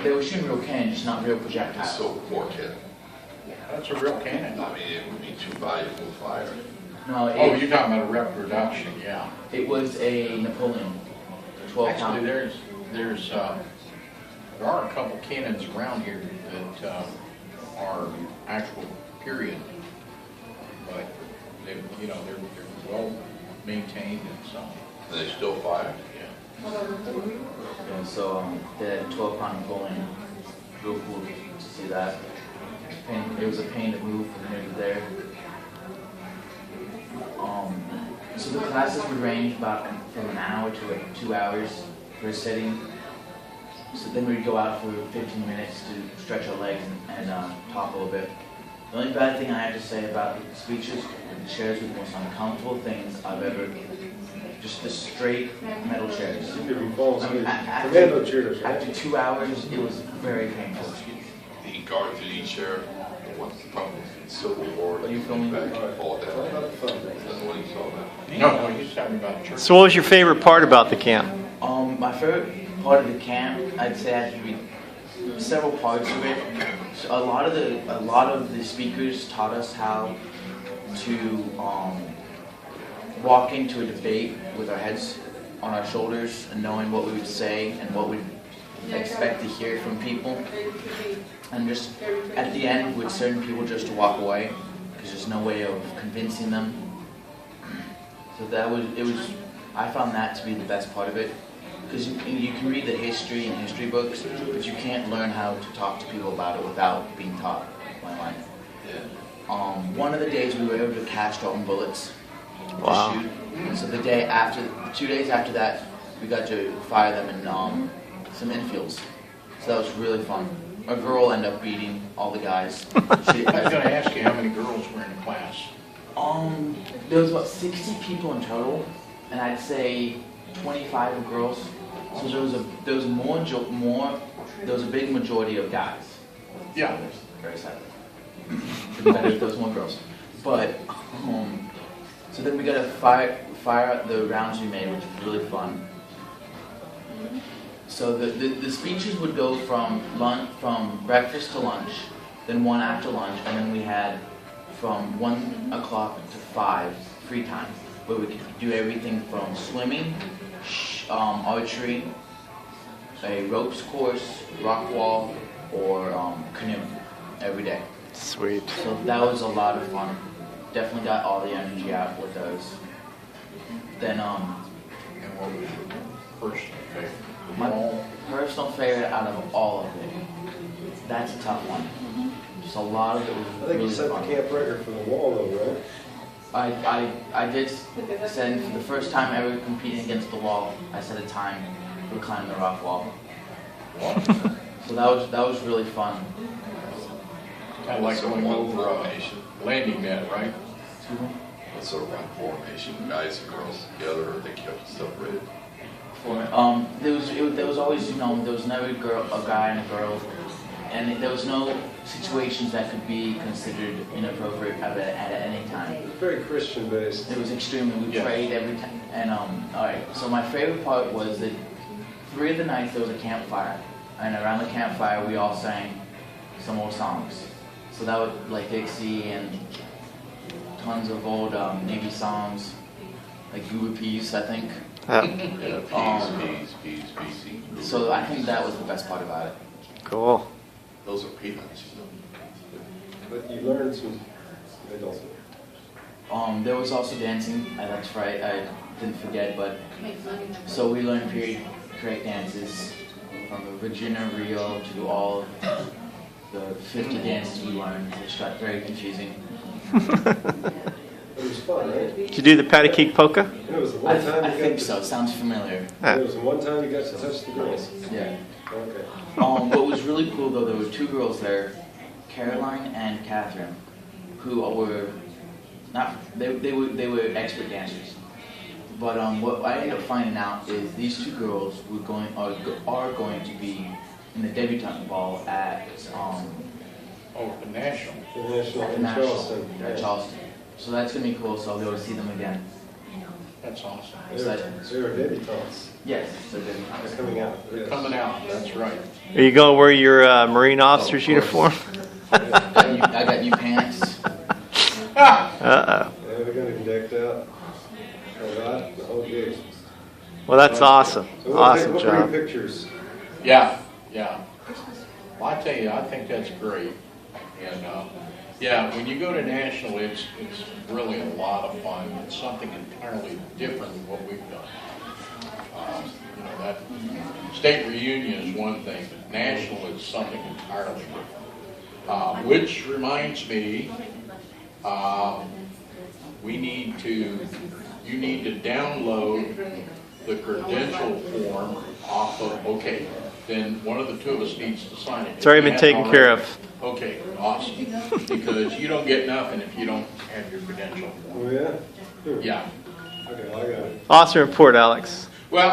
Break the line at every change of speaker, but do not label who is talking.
they were shooting real cannons, just not real
It's
projectiles.
still more cannon.
That's a real cannon.
I mean, it would be too valuable to fire.
No,
Oh, you're talking about a reproduction, yeah.
it was a Napoleon, 12
Actually,
pound.
there are a couple cannons around here that are actual period, but they're well maintained and so.
And they still fire?
Yeah.
Yeah, so the 12 pound Napoleon, real cool to see that. It was a pain to move from here to there. So the classes would range about from an hour to like 2 hours per sitting. So then we'd go out for 15 minutes to stretch our legs and talk a little bit. The only bad thing I have to say about the speeches, the chairs were the most uncomfortable things I've ever, just the straight metal chairs. After 2 hours, it was very painful.
The guard to each chair, what's the problem? Civil War.
Are you filming?
Back and fall down. That's what he saw that.
No, he's talking about church.
So what was your favorite part about the camp?
My favorite part of the camp, I'd say, had to be several parts of it. So a lot of the speakers taught us how to walk into a debate with our heads on our shoulders and knowing what we would say and what we'd expect to hear from people. And just at the end, with certain people, just to walk away because there's no way of convincing them. So I found that to be the best part of it. Because you can read the history in history books, but you can't learn how to talk to people about it without being taught by life. One of the days we were able to cast our own bullets to shoot. And so the 2 days after that, we got to fire them in some infields. So that was really fun. A girl ended up beating all the guys.
I was going to ask you how many girls were in the class.
There was about 60 people in total, and I'd say 25 were girls. So there was a big majority of guys.
Yeah.
Very sad. It'd be better if there was more girls. But so then we got to fire the rounds we made, which was really fun. So the speeches would go from breakfast to lunch, then one after lunch, and then we had from 1 o'clock to 5 free time, where we could do everything from swimming, archery, a ropes course, rock wall, or canoe every day.
Sweet.
So that was a lot of fun. Definitely got all the energy out with those. Then
And what was your personal favorite?
my personal favorite out of all of it, that's a tough one. Just a lot of it was
I think
really
you set the
fun.
camp record for the wall though, right?
I did send for the first time ever competing against the wall. I set a time for climbing the rock wall. So that was really fun.
Kind of like going over landing net, right?
What sort of one formation? Guys and girls together, or they kept separated?
There was always, there was never a guy and a girl, and there was no situations that could be considered inappropriate at any time.
It's very Christian based.
It was extremely, we
Yes.
prayed every time, and alright, so my favorite part was that 3 of the nights there was a campfire, and around the campfire we all sang some old songs. So that was like Dixie and tons of old Navy songs, like Goober Peas, I think.
Yeah.
Peas.
So I think that was the best part about it.
Cool.
Those are peanuts,
But you learned some adults.
There was also dancing, that's right, I didn't forget, but so we learned period correct dances from the Virginia reel to all of the 50 dances we learned, which got very confusing.
It was fun, right?
Did you do the patty cake polka?
And it was the one time
I
you
think
got
so, sounds familiar.
It was the one time you got to touch the girls.
Yeah.
Okay.
What was really cool though, there were 2 girls there, Caroline and Catherine, who were they were expert dancers. But what I ended up finding out is these 2 girls are going to be in the debutante ball at
The national.
The National
at the
in
National
Charleston.
at Charleston. So that's gonna be cool. So I'll be able to see them again.
That's awesome.
They were debutantes.
Yes, so then
They're coming out.
They're coming out, that's right.
Are you going to wear your Marine officer's
of
uniform?
course. I got new pants.
Uh-oh.
Yeah, they're gonna be decked out. All right, the whole gig.
Well, that's awesome.
So
Awesome
we'll
job.
bring pictures.
Yeah, yeah. Well, I tell you, I think that's great. And, yeah, when you go to national, it's really a lot of fun. It's something entirely different than what we've done. You know, that state reunion is one thing, but national is something entirely different. Which reminds me, you need to download the credential form off of, okay, then one of the two of us needs to sign it.
It's already been taken care of.
Okay, awesome. Because you don't get nothing if you don't have your credential form.
Oh, yeah?
Yeah.
Okay, well, I got it.
Awesome report, Alex.
Well,